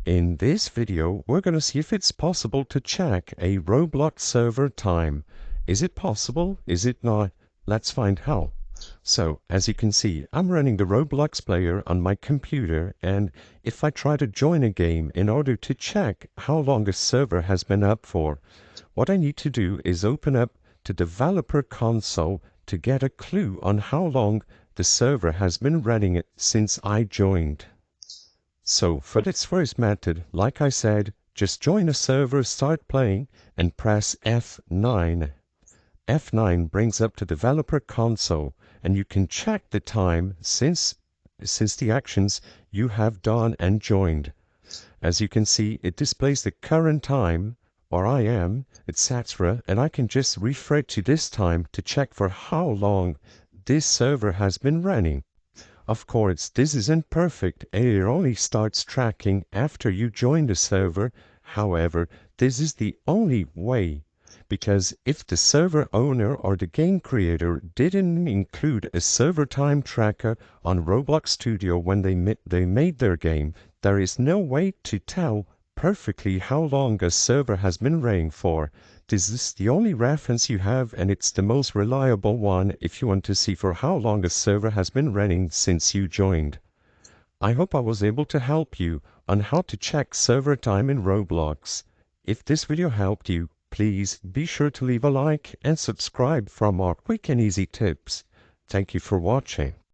In this video, we're going to see if it's possible to check a Roblox server time. Is it possible? Is it not? Let's find how. So, as you can see, I'm running the Roblox player on my computer, and if I try to join a game in order to check how long a server has been up for, what I need to do is open up the developer console to get a clue on how long the server has been running since I joined. So for this first method, like I said, just join a server, start playing, and press F9. F9 brings up the developer console, and you can check the time since the actions you have done and joined. As you can see, it displays the current time, or I am, etc., and I can just refresh to this time to check for how long this server has been running. Of course, this isn't perfect, and it only starts tracking after you join the server. However, this is the only way, because if the server owner or the game creator didn't include a server time tracker on Roblox Studio when they made their game, there is no way to tell perfectly how long a server has been running for. This is the only reference you have, and it's the most reliable one if you want to see for how long a server has been running since you joined. I hope I was able to help you on how to check server time in Roblox. If this video helped you, please be sure to leave a like and subscribe for more quick and easy tips. Thank you for watching.